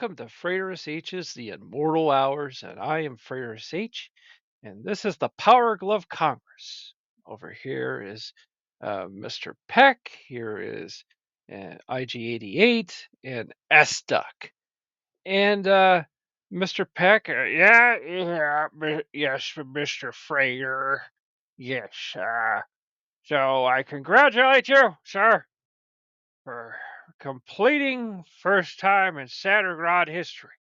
welcome to Freighter H's The Immortal Hours, and I am Freighter H, and this is the Power Glove Congress. Over here is Mr. Peck, here is IG-88, and S-Duck. And Mr. Peck, yes, Mr. Freighter, yes. So I congratulate you, sir, for completing first time in Sattergrad history.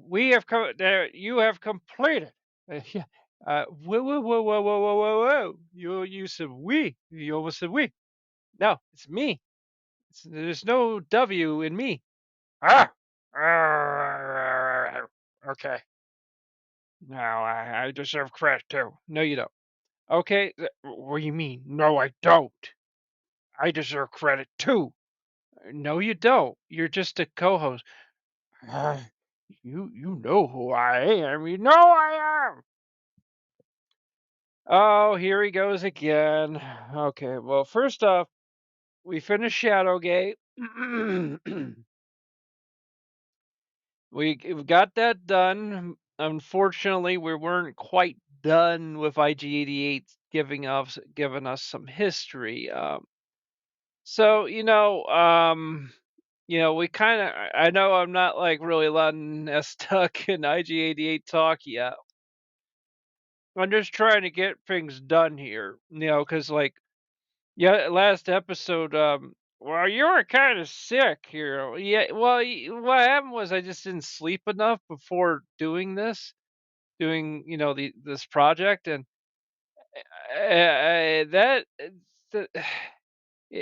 We have that you have completed. Yeah. Whoa. You said we. You almost said we. No, it's me. There's no W in me. Ah. Okay. Now I deserve credit too. No, you don't. Okay. What do you mean? No, I don't. I deserve credit too. No, you don't. You're just a co-host. Ah, you know who I am. You know I am. Oh, here he goes again. Okay, well, first off, we finished Shadowgate. We got that done. Unfortunately, we weren't quite done with IG-88 giving us some history. So we kind of. I know I'm not like really letting S Tuck and IG-88 talk yet. I'm just trying to get things done here, because like, yeah, last episode, well, you were kind of sick here. Yeah, well, what happened was I just didn't sleep enough before doing this project, and that the,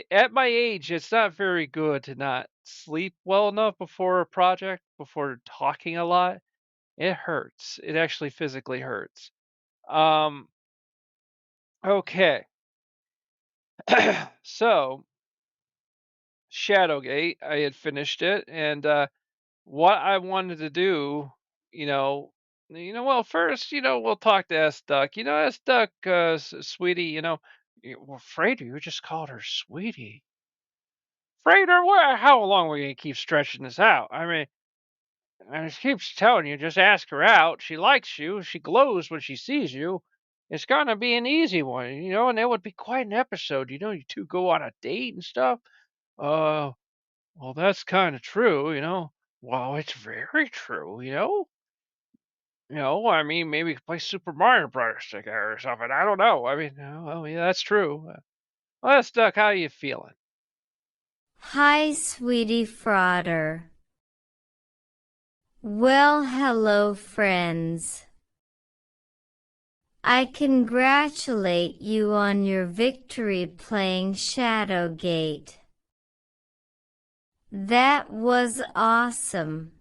at my age, it's not very good to not sleep well enough before a project, before talking a lot. It hurts. It actually physically hurts. Um, okay. So Shadowgate, I had finished it, and what I wanted to do, you know, well, first, we'll talk to S Duck. S Duck, sweetie, well, Freighter, you just called her sweetie. Freighter, how long are we gonna keep stretching this out? I mean, I just keeps telling you, just ask her out. She likes you. She glows when she sees you. It's gonna be an easy one, and it would be quite an episode. You two go on a date and stuff. Uh, well, that's kind of true. Well, it's very true. I mean, maybe we could play Super Mario Brothers together or something. I don't know. I mean, well, yeah, that's true. Well, that's Duck. How you feeling? Hi, sweetie Frauder. Well, hello, friends. I congratulate you on your victory playing Shadowgate. That was awesome.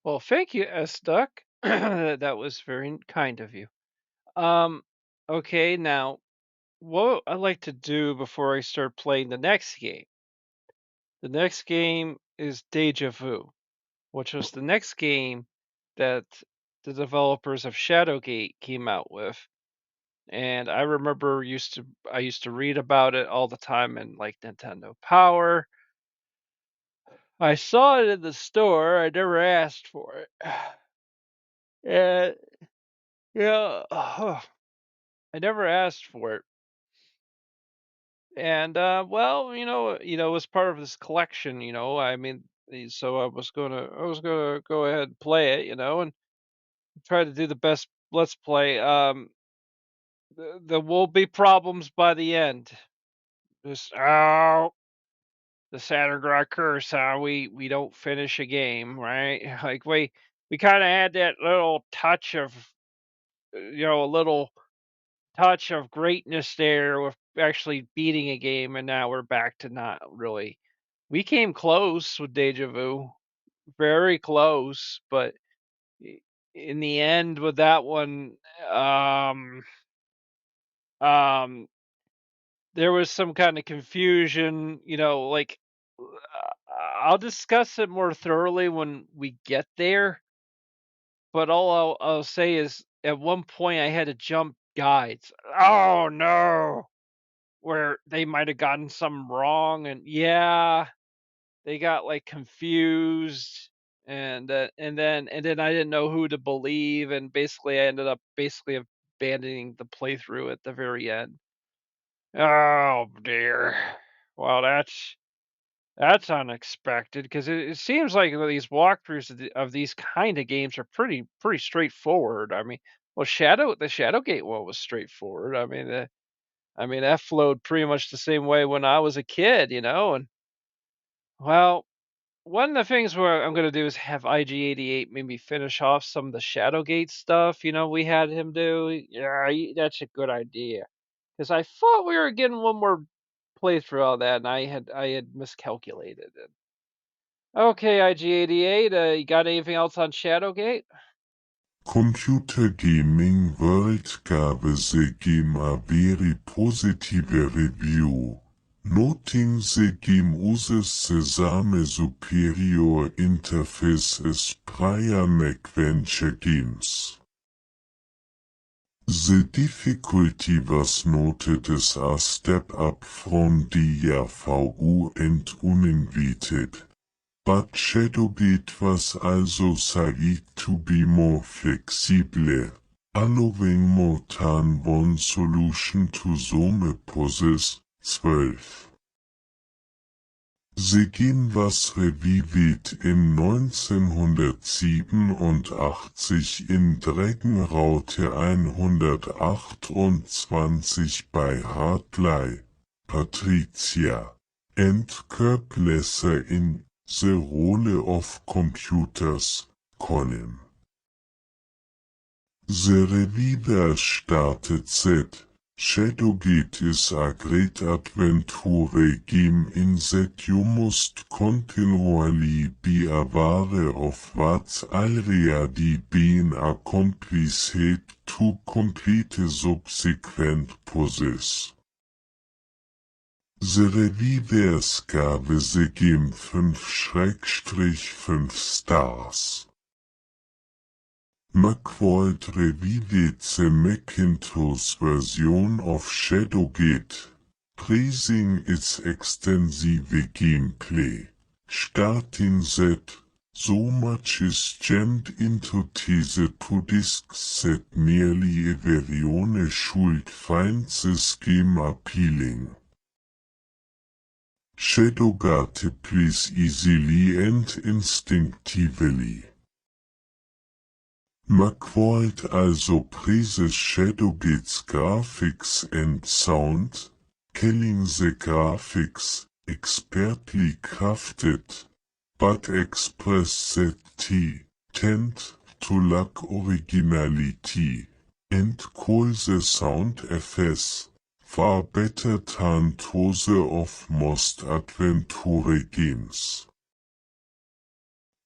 Well, thank you, S Duck. That was very kind of you. Um, okay, now what I like to do before I start playing the next game. The next game is Deja Vu, which was the next game that the developers of Shadowgate came out with. And I remember I used to read about it all the time in like Nintendo Power. I saw it in the store. I never asked for it. And yeah, I never asked for it. And well, it was part of this collection, I mean, so I was gonna go ahead and play it, and try to do the best let's play. There will be problems by the end. Just the Sattergrad curse, how we don't finish a game, right? Like we kind of had that little touch of a little touch of greatness there with actually beating a game, and now we're back to not really. We came close with Deja Vu, very close, but i- in the end with that one, um, um, there was some kind of confusion. Like I'll discuss it more thoroughly when we get there. But all I'll say is, at one point I had to jump guides. Oh no! Where they might have gotten something wrong, and yeah, they got like confused, and then I didn't know who to believe, and basically I ended up basically abandoning the playthrough at the very end. Oh dear. Well, that's unexpected because it seems like these walkthroughs of these kind of games are pretty straightforward. I mean, well, the Shadowgate one was straightforward. I mean that flowed pretty much the same way when I was a kid, and well, one of the things where I'm gonna do is have IG88 maybe finish off some of the Shadowgate stuff. We had him do. Yeah, that's a good idea. Because I thought we were getting one more playthrough of that, and I had miscalculated it. Okay, IG88, you got anything else on Shadowgate? Computer Gaming World gab the game a very positive review, noting the game uses the same superior interface as prior adventure games. The difficulty was noted as a step up from Deja and Uninvited, but Shadowgate was also said to be more flexible, allowing more than one solution to some puzzles. 12. The game was revived in 1987 in Dragonraute 128 bei Hartley, Patricia, and Kirk Lesser in The Role of Computers, Colin. The reviewer stated that Shadowgate is a great adventure game in that you must continually be aware of what's already been accomplished to complete subsequent puzzles. The reviewers gave the game 5/5 stars. McWalt reviewed the Macintosh version of Shadowgate, praising its extensive gameplay, stating that so much is jammed into the two discs that nearly everyone should find this game appealing. Shadowgate plays easily and instinctively. McWalt also praises Shadowgate's graphics and sound, calling the graphics expertly crafted, but expressed that they tend to lack originality, and call the sound effects far better than those of most adventure games.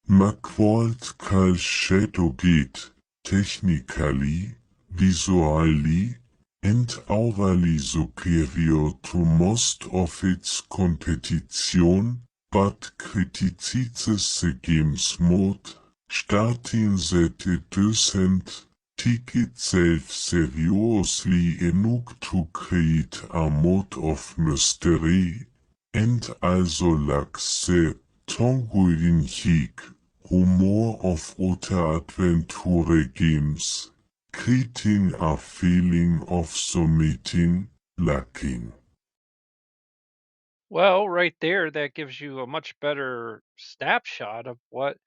McWalt calls Shadowgate technically, visually, and aurally superior to most of its competition, but criticizes the game's mode, stating that it doesn't take itself seriously enough to create a mode of mystery, and also lacks the tongue-in-cheek humor of other adventure games, creating a feeling of submitting, lacking. Well, right there, that gives you a much better snapshot of what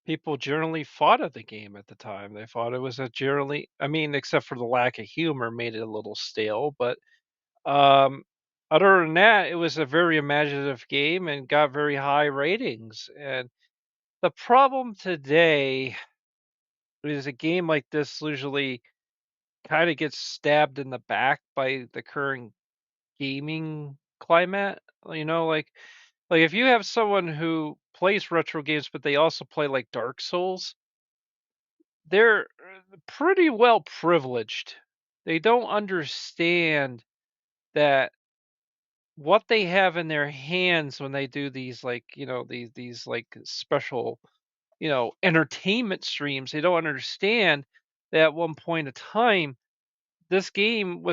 people generally thought of the game at the time. They thought it was a generally, I mean, except for the lack of humor, made it a little stale. But um, other than that, it was a very imaginative game and got very high ratings. And the problem today is a game like this usually kind of gets stabbed in the back by the current gaming climate. Like if you have someone who plays retro games, but they also play like Dark Souls, they're pretty well privileged. They don't understand that what they have in their hands when they do these like, these like special, entertainment streams. They don't understand that at one point in time this game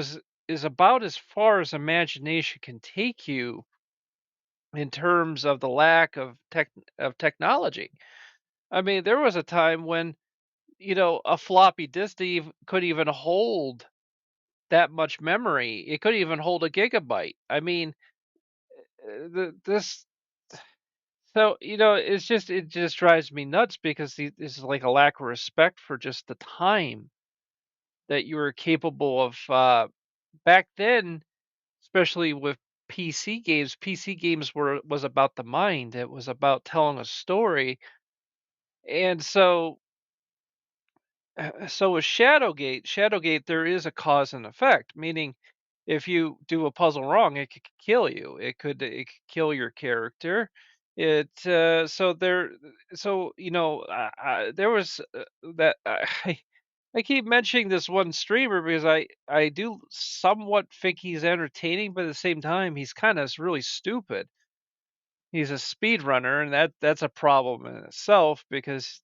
is about as far as imagination can take you, in terms of the lack of technology. I mean, there was a time when, a floppy disk could even hold that much memory. It could even hold a gigabyte. I mean, this so, it just drives me nuts because this is like a lack of respect for just the time that you were capable of, back then, especially with PC games. PC games was about the mind. It was about telling a story. And so with Shadowgate, there is a cause and effect, meaning if you do a puzzle wrong, it could kill you. It could kill your character. It so there so there was that I keep mentioning this one streamer because I do somewhat think he's entertaining, but at the same time he's kind of really stupid. He's a speedrunner, and that's a problem in itself because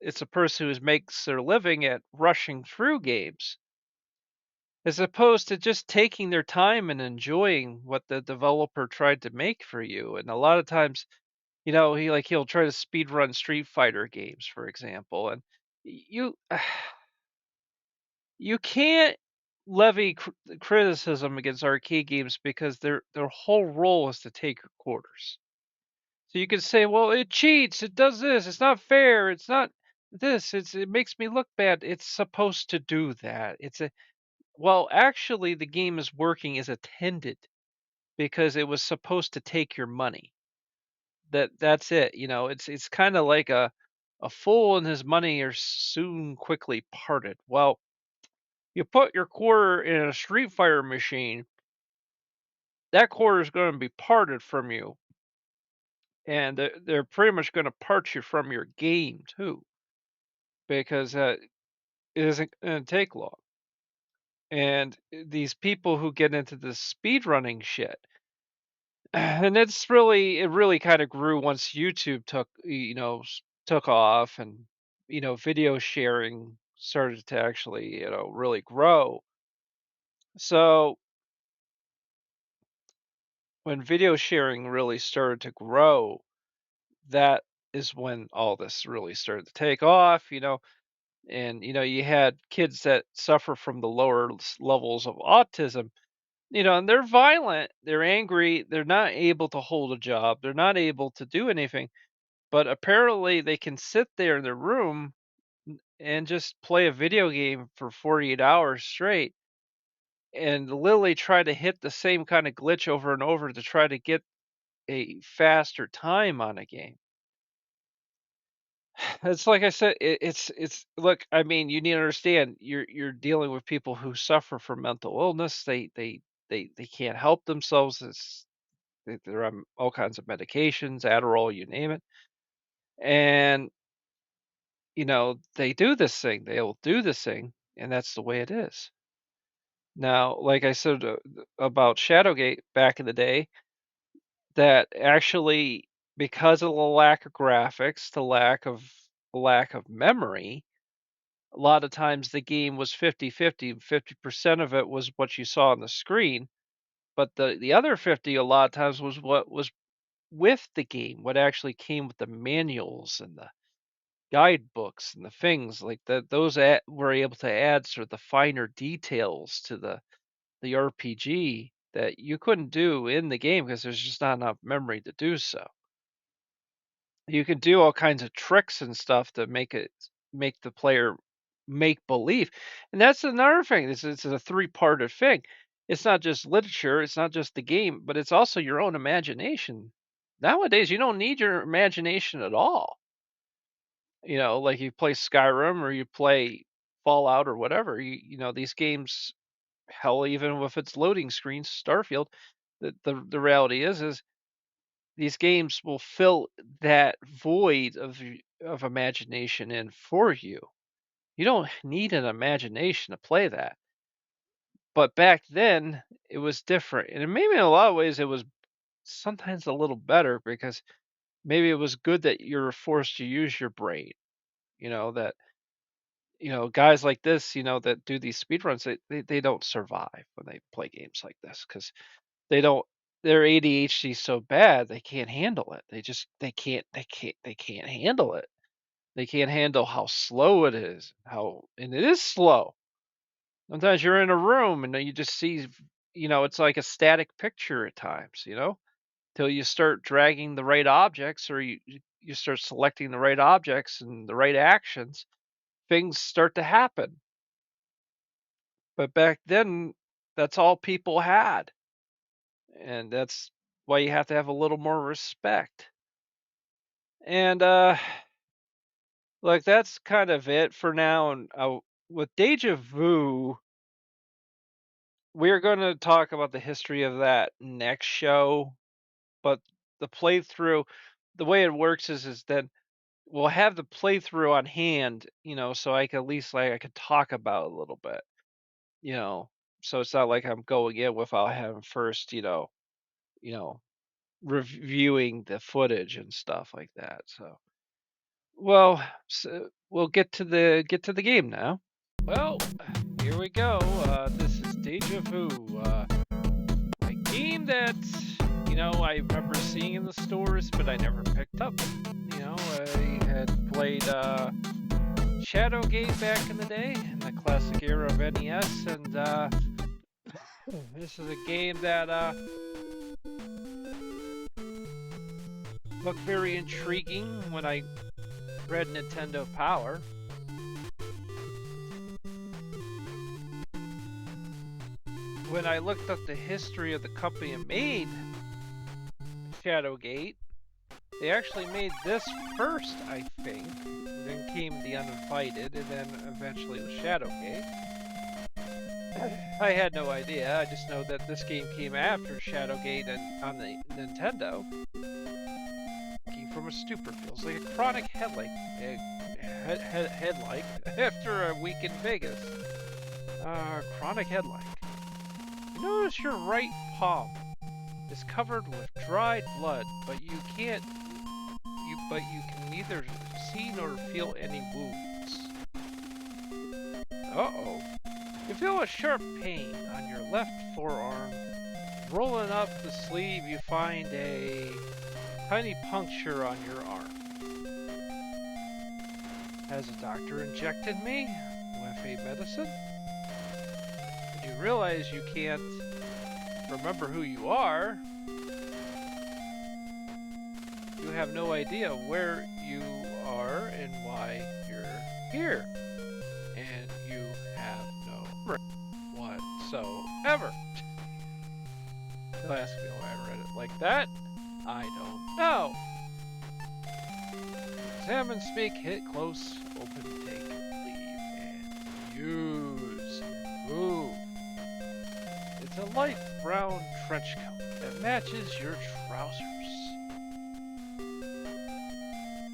it's a person who makes their living at rushing through games, as opposed to just taking their time and enjoying what the developer tried to make for you. And a lot of times, he'll try to speed run Street Fighter games, for example, and you you can't levy criticism against arcade games because their whole role is to take your quarters. So you can say, "Well, it cheats, it does this, it's not fair, it's not this, it makes me look bad." It's supposed to do that. Well, actually the game is working as intended because it was supposed to take your money. That's it. It's kind of like a fool and his money are soon quickly parted. Well, you put your quarter in a Street Fighter machine, that quarter is going to be parted from you, and they're pretty much going to part you from your game too, because it isn't going to take long. And these people who get into this speed running shit, and it really kind of grew once YouTube took off, and video sharing started to actually really grow. So when video sharing really started to grow, that is when all this really started to take off. And you had kids that suffer from the lower levels of autism, and they're violent, they're angry, they're not able to hold a job, they're not able to do anything, but apparently they can sit there in their room and just play a video game for 48 hours straight and literally try to hit the same kind of glitch over and over to try to get a faster time on a game. It's like I said, it's look, I mean, you need to understand you're dealing with people who suffer from mental illness. They can't help themselves. They're on all kinds of medications, Adderall, you name it. And they do this thing. They'll do this thing, and that's the way it is. Now, like I said about Shadowgate back in the day, that actually, because of the lack of graphics, the lack of memory, a lot of times the game was 50-50. 50% of it was what you saw on the screen, but the other 50 a lot of times was what was with the game, what actually came with the manuals and the guidebooks and the things like that. Were able to add sort of the finer details to the RPG that you couldn't do in the game because there's just not enough memory to do so. You can do all kinds of tricks and stuff to make the player make believe. And that's another thing. It's a three-parted thing. It's not just literature, it's not just the game, but it's also your own imagination. Nowadays, you don't need your imagination at all. Like you play Skyrim or you play Fallout or whatever. These games, hell, even with its loading screens, Starfield, the reality is these games will fill that void of imagination in for you. You don't need an imagination to play that. But back then, it was different, and maybe in a lot of ways it was sometimes a little better because maybe it was good that you're forced to use your brain. That guys like this, that do these speedruns, they don't survive when they play games like this because they don't. their ADHD is so bad they can't handle it. They can't handle it. They can't handle how slow it is. And it is slow. Sometimes you're in a room and then you just see, it's like a static picture at times, till you start dragging the right objects, or you start selecting the right objects and the right actions, things start to happen. But back then, that's all people had. And that's why you have to have a little more respect. And like that's kind of it for now. And with Deja Vu, we're going to talk about the history of that next show. But the playthrough, the way it works is that we'll have the playthrough on hand, so I can at least like I could talk about it a little bit, you know. So it's not like I'm going in without having first, you know, reviewing the footage and stuff like that. So, well, we'll get to the game now. Well, here we go. This is Deja Vu, a game that I remember seeing in the stores, but I never picked up. I had played Shadowgate back in the day, in the classic era of NES, and this is a game that looked very intriguing when I read Nintendo Power. When I looked up the history of the company that made Shadowgate, they actually made this first, I think. Then came The Uninvited, and then eventually was Shadowgate. I had no idea. I just know that this game came after Shadowgate and on the Nintendo. Came from a stupor, feels like a chronic headlight after a week in Vegas. Chronic headlight. You notice your right palm is covered with dried blood, but you can neither see nor feel any wounds. Uh-oh. You feel a sharp pain on your left forearm. Rolling up the sleeve, you find a tiny puncture on your arm. Has a doctor injected me with a medicine? And you realize you can't remember who you are. You have no idea where you are and why you're here. And you have no whatsoever. Don't ask me why I read it like that. I don't know. Examine, speak, hit close, open, take, leave, and use. Move. It's a light brown trench coat that matches your trousers.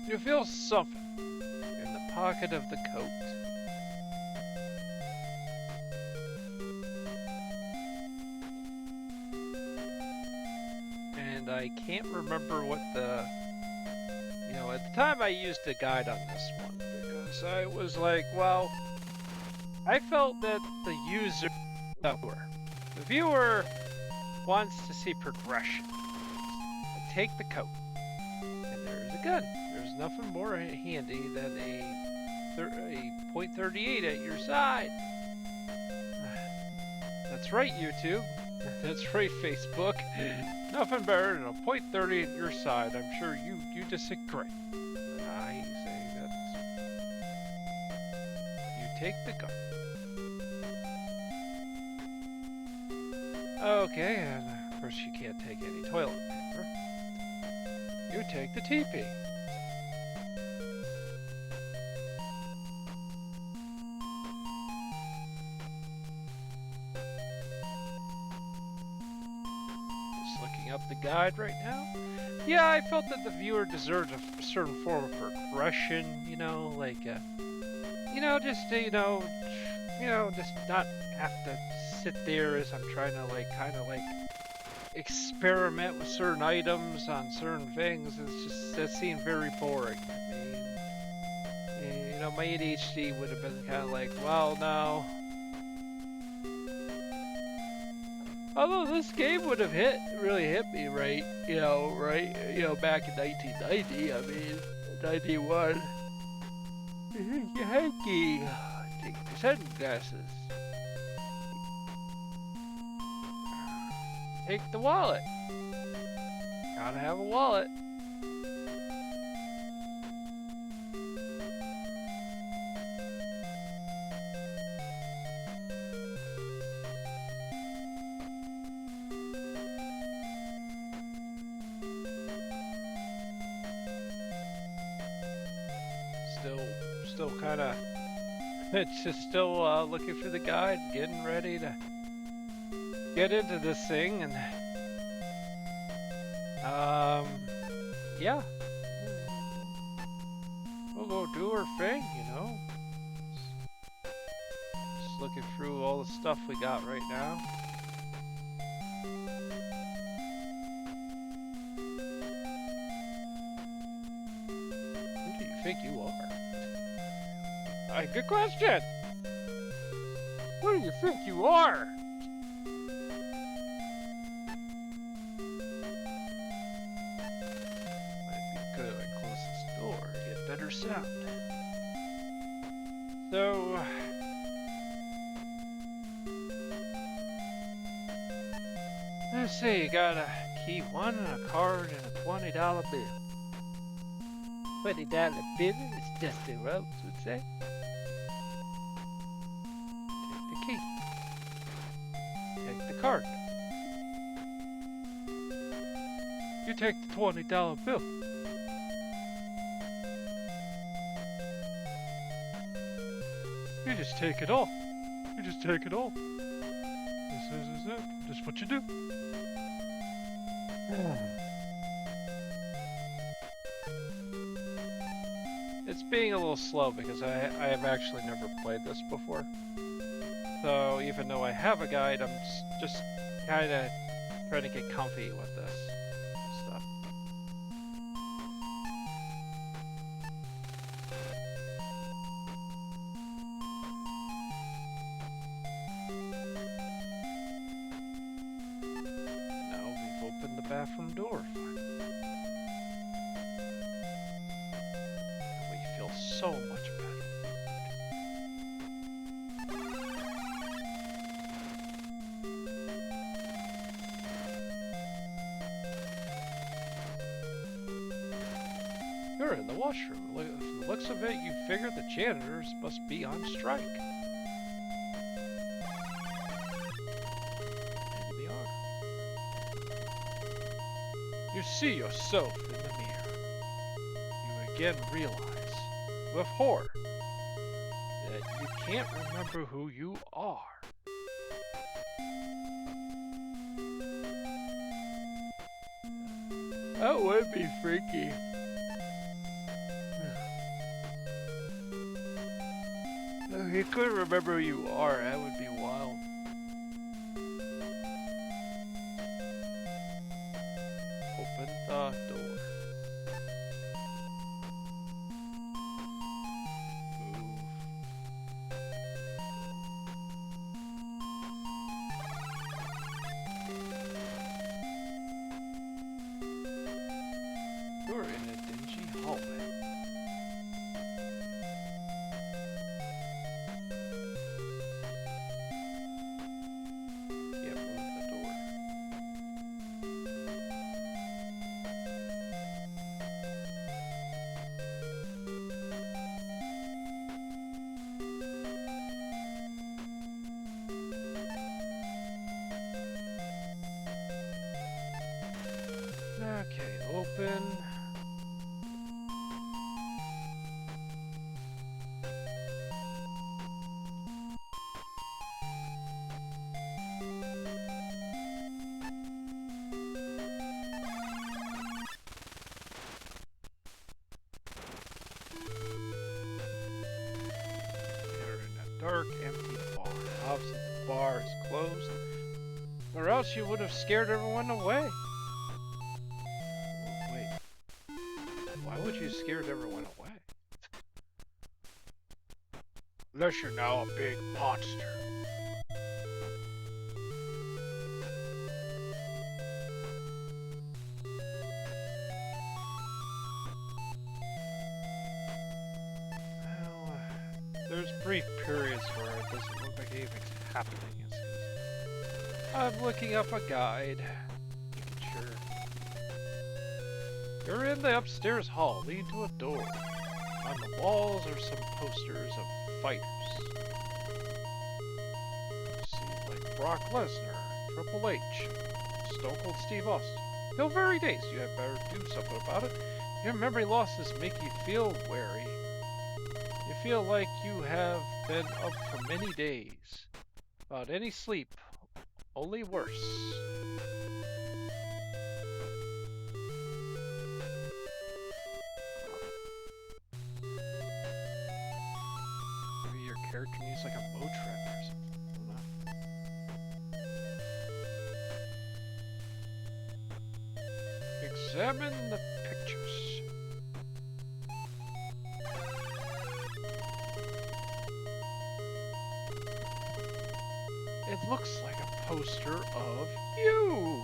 You feel something in the pocket of the coat. And I can't remember what at the time I used a guide on this one because I was like, well, I felt that the viewer wants to see progression. Take the coat, and there's a gun. There's nothing more handy than a .38 at your side. That's right, YouTube. That's right, Facebook. Nothing better than a .30 at your side. I'm sure you disagree. But I say that you take the gun. Okay, and of course you can't take any toilet paper. You take the teepee. Just looking up the guide right now. Yeah, I felt that the viewer deserved a certain form of progression, just not have to sit there as I'm trying to experiment with certain items on certain things. That seemed very boring to me. And, my ADHD would have been kind of like, well, no. Although this game would have really hit me right, back in 1990. I mean, 91. Yankee, take the sunglasses. Take the wallet. Gotta have a wallet. Still kind of, it's just still looking through the guide, getting ready to get into this thing, and yeah, we'll go do our thing, Just looking through all the stuff we got right now. Who do you think you are? Good question. Who do you think you are? Might be good if I close this door to get better sound. So, let's see, you got a key 1 and a card and a $20 bill. $20 bill, as Justin Rhodes would say. Take the key. Take the card. You take the $20 bill. You just take it all. You just take it all. This is it. This is what you do. It's being a little slow because I have actually never played this before. So even though I have a guide, I'm just kind of trying to get comfy with this stuff. Now we've opened the bathroom door. And we feel so much better. You're in the washroom. From the looks of it, you figure the janitors must be on strike. Maybe they are. You see yourself in the mirror. You again realize, with horror, that you can't remember who you are. That would be freaky. If you couldn't remember who you are, that would be wild. Open the door. Move. You're in a dingy hallway. Okay, open. You're in a dark, empty bar. Opposite the bar is closed, or else you would have scared everyone away. Why would you scare everyone away? Unless you're now a big monster. brief periods where it doesn't look like anything's happening. It seems. I'm looking up a guide. Making sure. You're in the upstairs hall, leading to a door. On the walls are some posters of fighters. See, like Brock Lesnar, Triple H, Stone Cold Steve Austin. Feel very dazed. You had better do something about it. Your memory losses make you feel wary. You feel like you have been up for many days. Without any sleep, only worse. Maybe your character needs like a Motrin or something. Examine the pictures. It looks like a poster of you,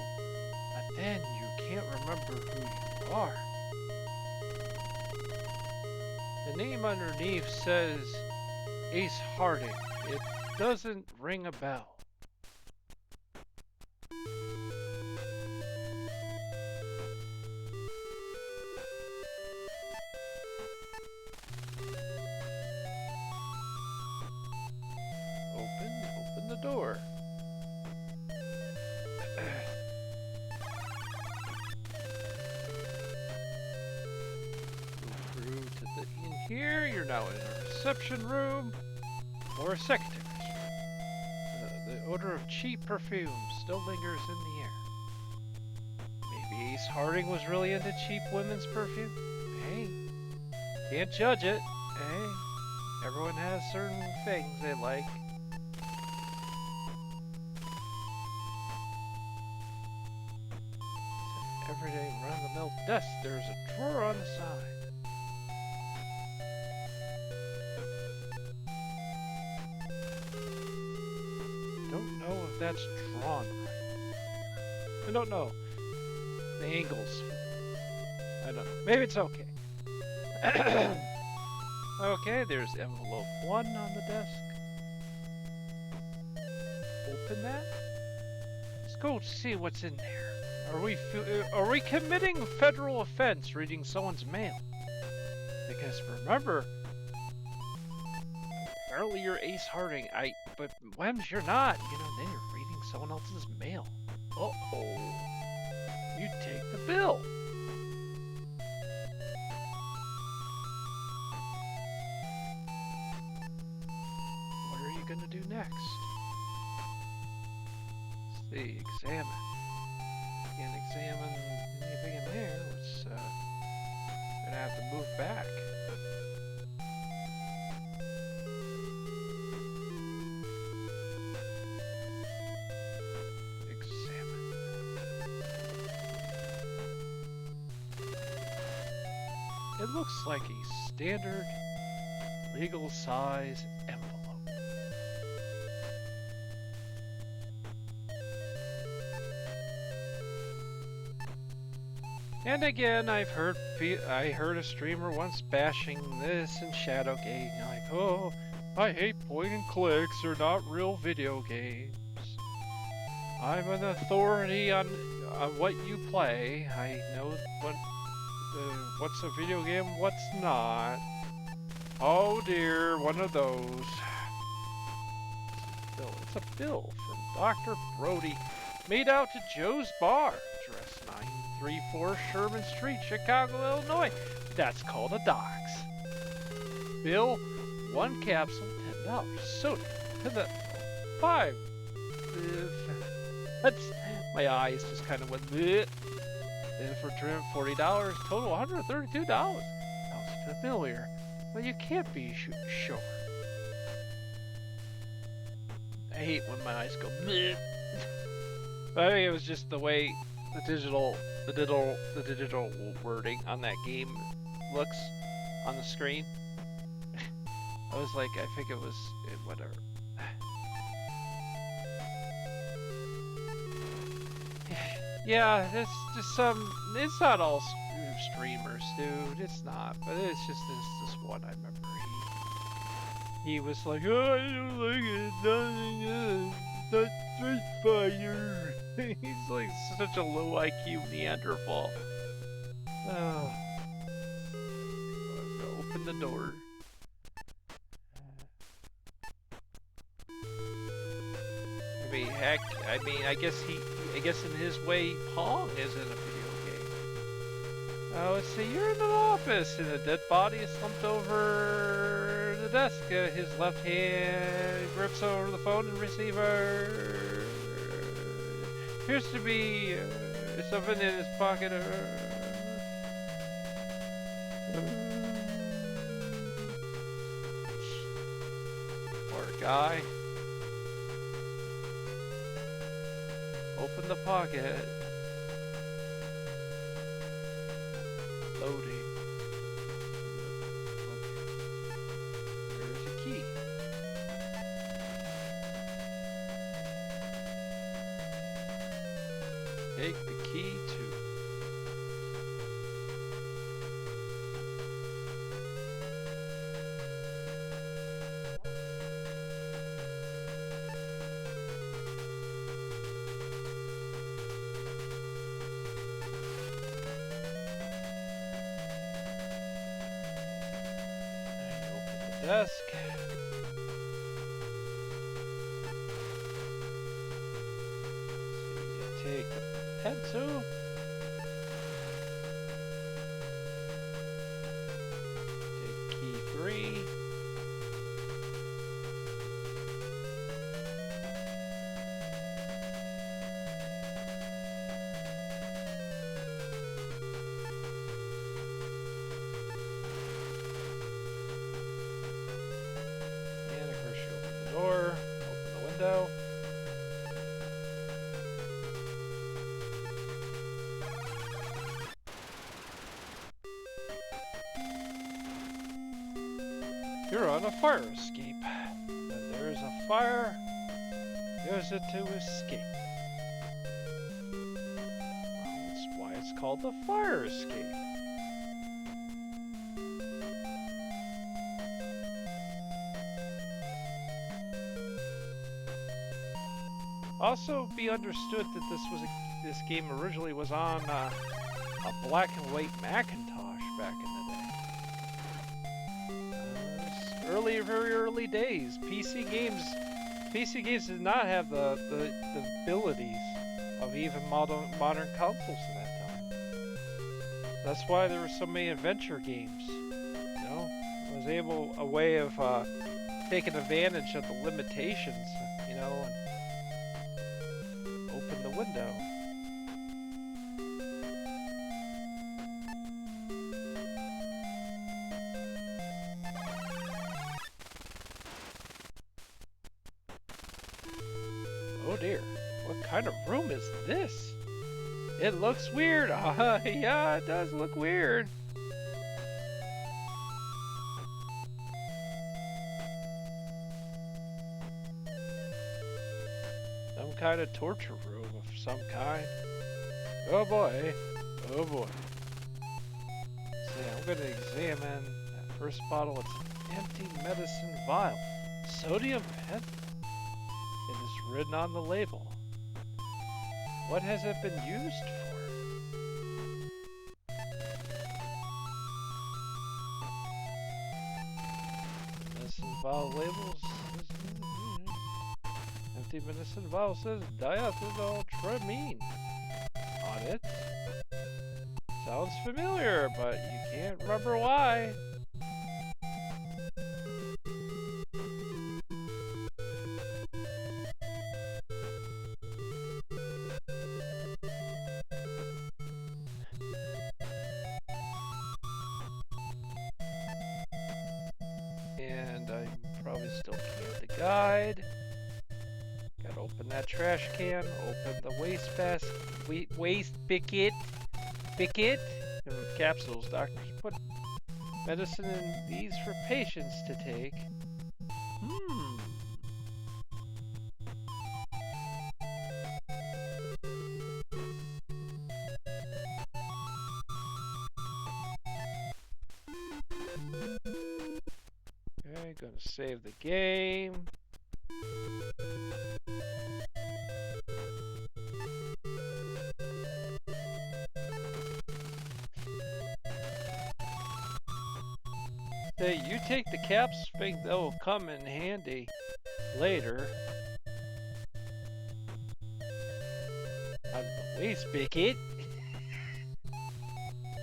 but then you can't remember who you are. The name underneath says Ace Harding. It doesn't ring a bell. Open the door. Go through to the in here. You're now in a reception room or a secretary's room. The odor of cheap perfume still lingers in the air. Maybe Ace Harding was really into cheap women's perfume. Hey, can't judge it. Hey, everyone has certain things they like. Everyday run-of-the-mill desk. There's a drawer on the side. Don't know if that's drawn right. I don't know. The angles. I don't know. Maybe it's okay. Okay, there's envelope 1 on the desk. Open that. Let's go see what's in there. Are we committing federal offense reading someone's mail? Because remember, apparently you're Ace Harding. But Wems, you're not. You know, then you're reading someone else's mail. Uh-oh. You take the bill. What are you gonna do next? Let's see, examine. Can't examine anything in there. Let's gonna have to move back. Examine. It looks like a standard legal size envelope. And again, I heard a streamer once bashing this in Shadowgate, like, oh, I hate point and clicks, they're not real video games. I'm an authority on what you play. I know what's a video game, what's not. Oh dear, one of those. It's a bill from Dr. Brody, made out to Joe's Bar, address 934 Sherman Street, Chicago, Illinois. That's called a dox. Bill, 1 capsule, $10. Sodium to the 5. That's my eyes just kind of went. Bleh. Then for trim $40, total $132. Sounds familiar, but you can't be sure. I hate when my eyes go. Bleh. I think it was just the way the digital wording on that game looks on the screen. I was like, I think it was whatever. Yeah, it's just it's not all streamers, dude. It's not, but it's just this one I remember. he was like, "Oh, I don't like it. That's Street Fighter." He's like such a low IQ Neanderthal. Oh, open the door. I mean, heck, I guess in his way, Pong isn't a video game. Let's see, you're in an office, and a dead body is slumped over the desk. His left hand grips over the phone and receiver. Appears to be something in his pocket. Poor guy. Open the pocket. Loading. Okay. There's a key. Take the key to. Desk. So you take the pencil. Take key 3. And of course you open the door, open the window. You're on a fire escape. When there's a fire, there's it to escape. Well, that's why it's called the fire escape. Also, be understood that this game originally was on a black and white Macintosh back in the day. Very early days. PC games did not have the abilities of even modern consoles at that time. That's why there were so many adventure games. You know, it was a way of taking advantage of the limitations. You know, and open the window. Oh dear, what kind of room is this? It looks weird. Yeah, it does look weird. Some kind of torture room of some kind. Oh boy. Oh boy. See, I'm going to examine that first bottle. It's an empty medicine vial. Sodium pentothal. It is written on the label. What has it been used for? Medicine vial labels. Empty medicine vial says diethyltrimine on it. Sounds familiar, but you can't remember why. And I probably still can't the guide. Gotta open that trash can, open the waste basket, waste picket, and capsules. Doctors put medicine in these for patients to take. Okay, gonna save the game. Hey, you take the caps, think that will come in handy later. On the waste bucket.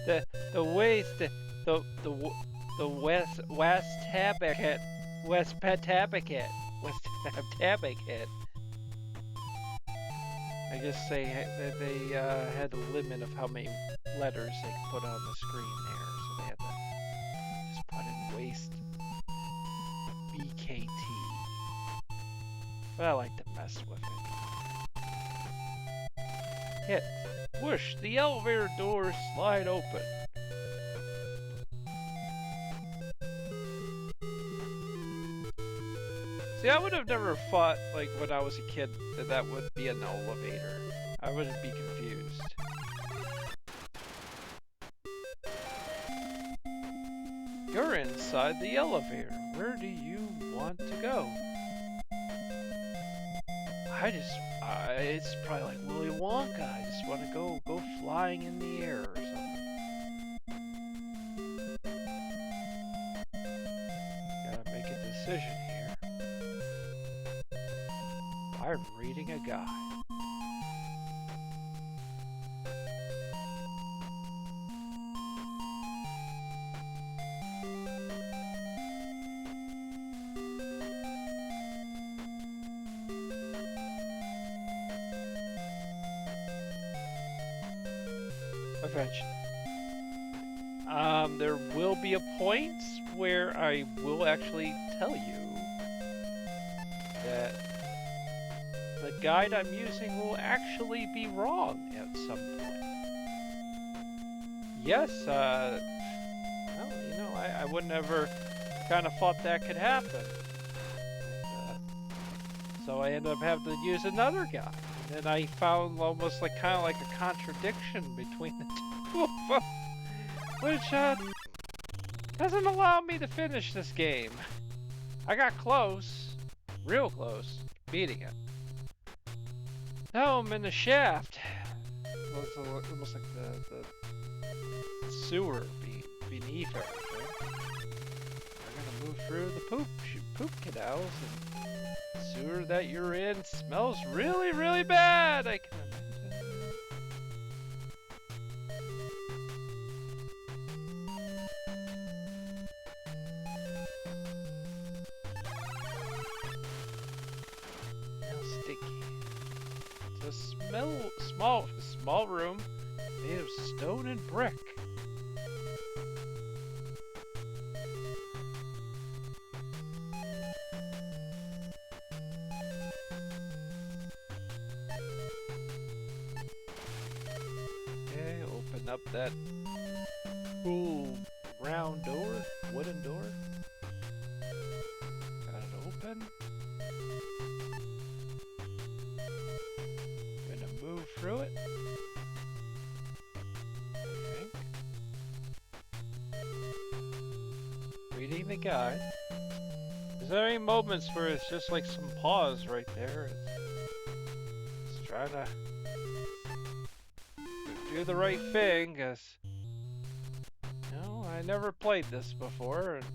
the waste the west tabaket west patabaket west tabaket. I guess they had a limit of how many letters they could put on the screen there, so they had to just put in waste BKT. But I like to mess with it. Hit. Whoosh, the elevator doors slide open. See, I would have never thought, like, when I was a kid, that would be an elevator. I wouldn't be confused. You're inside the elevator. Where do you want to go? It's probably like Willy Wonka. I just want to go flying in the air or something. Gotta make a decision here. I'm reading a guide. Eventually. There will be a point where I will actually tell you that the guide I'm using will actually be wrong at some point. Yes, well, you know, I would never kind of thought that could happen. So I ended up having to use another guide. And I found almost like kind of like a contradiction between the two of them, which doesn't allow me to finish this game. I got close, real close, beating it. Now I'm in the shaft. It's almost like the sewer beneath everything. We're gonna move through the poop canals, and the sewer that you're in smells really, really bad. I can imagine. Smells sticky. It's a small room made of stone and brick. Okay, open up that cool round door, wooden door. Got it open. Gonna move through it. Reading the guide. Is there any moments where it's just like some pause right there? It's trying to do the right thing, cause I never played this before, and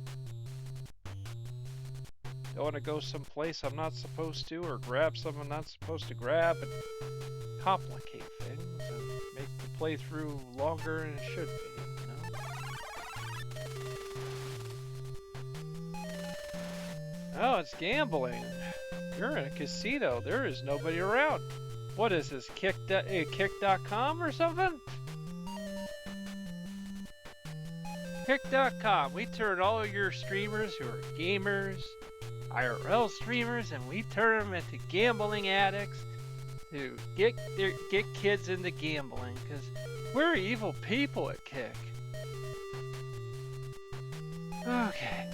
don't want to go someplace I'm not supposed to, or grab something I'm not supposed to grab, and complicate things and make the playthrough longer than it should be. Oh, it's gambling. You're in a casino. There is nobody around. What is this, Kick.com or something? Kick.com. We turn all of your streamers who are gamers, IRL streamers, and we turn them into gambling addicts to get kids into gambling, because we're evil people at Kick. Okay.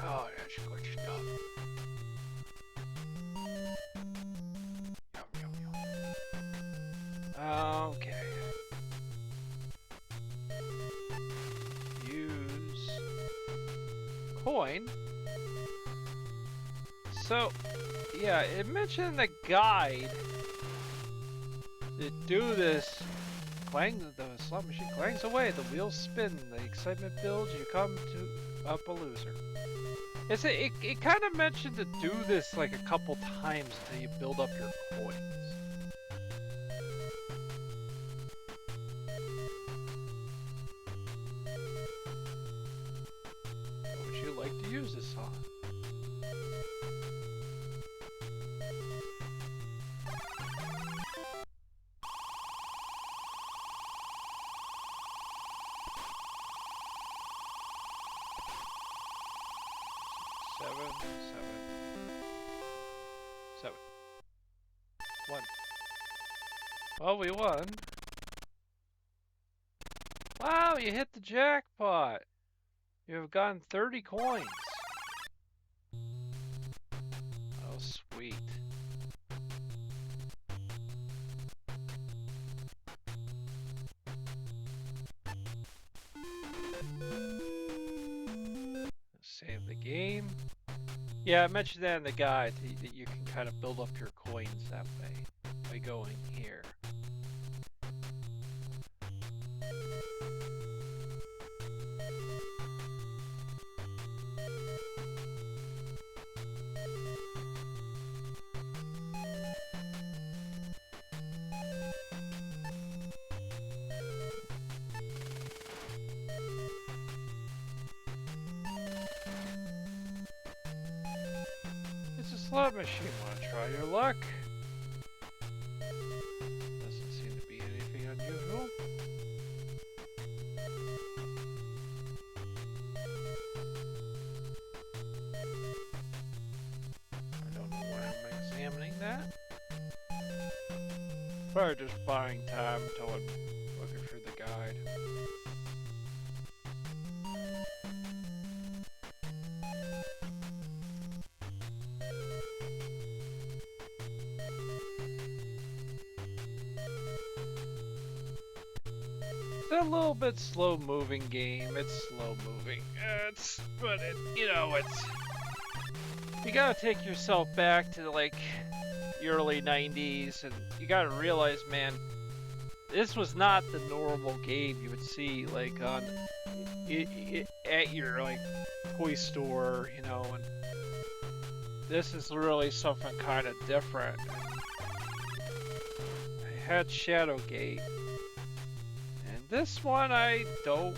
Oh, that's good stuff. Yum, yum, yum. Okay. coin. So, yeah, it mentioned in the guide to do this. Clang, the slot machine clangs away, the wheels spin, the excitement builds, you come to up a loser. It kind of mentioned to do this like a couple times until you build up your coins. What would you like to use this on? Seven. One. Well, we won. Wow, you hit the jackpot. You have gotten 30 coins. Oh, sweet. Save the game. Yeah, I mentioned that in the guide that you can kind of build up your coins that way by going here. It's a slot machine. Want to try your luck? Doesn't seem to be anything unusual. I don't know why I'm examining that. Probably just buying time until I'm looking through the guide. It's a little bit slow moving game. It's slow moving. But you gotta take yourself back to like the early 90s, and you gotta realize, man, this was not the normal game you would see like on at your like toy store, and this is really something kind of different. I had Shadowgate. This one I didn't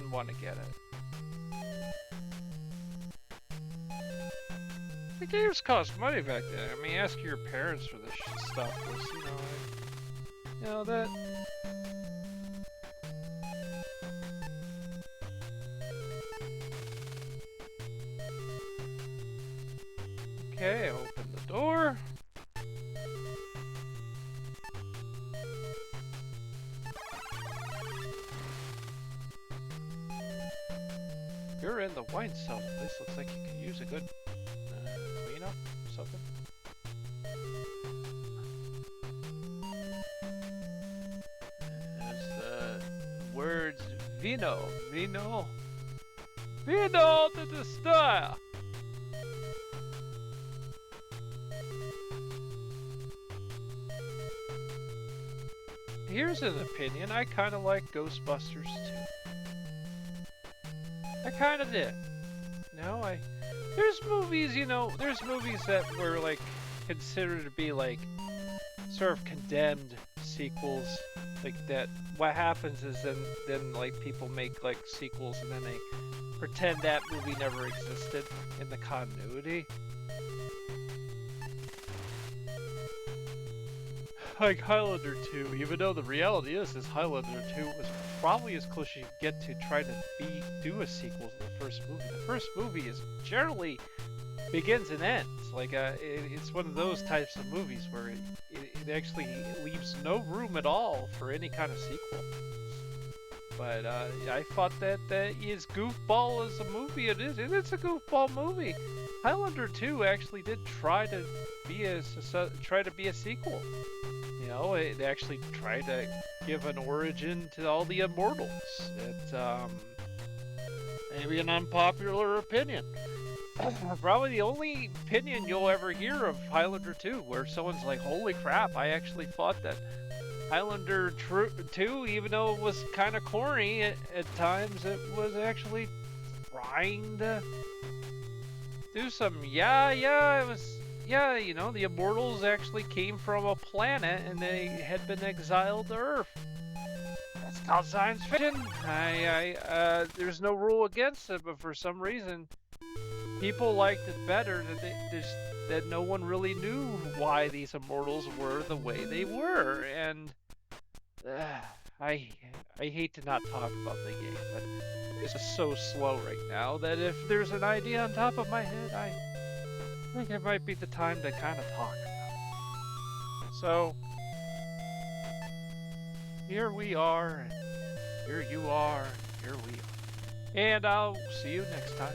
want to get it. The games cost money back then. I mean, ask your parents for this stuff. That. Okay, open the door. You're in the wine cellar. This looks like you could use a good cleanup or something. There's the words vino to the style. Here's an opinion. I kind of like Ghostbusters too. I kind of did. There's movies that were like considered to be like sort of condemned sequels, like that. What happens is then like people make like sequels and then they pretend that movie never existed in the continuity. Like Highlander 2, even though the reality is Highlander 2 was probably as close as you get to trying to do a sequel to the first movie. The first movie is generally begins and ends. Like it's one of those types of movies where it actually leaves no room at all for any kind of sequel. But I thought that is goofball as a movie. It's a goofball movie. Highlander 2 actually did try to be a sequel. It actually tried to give an origin to all the Immortals. maybe an unpopular opinion. Probably the only opinion you'll ever hear of Highlander 2, where someone's like, holy crap, I actually thought that Highlander 2, even though it was kind of corny at times, it was actually trying to do some, it was, the Immortals actually came from a planet and they had been exiled to Earth. That's called science fiction. There's no rule against it, but for some reason, people liked it better that no one really knew why these Immortals were the way they were, and I hate to not talk about the game, but it's just so slow right now that if there's an idea on top of my head, I think it might be the time to kind of talk about it. So here we are, and here you are, and here we are. And I'll see you next time.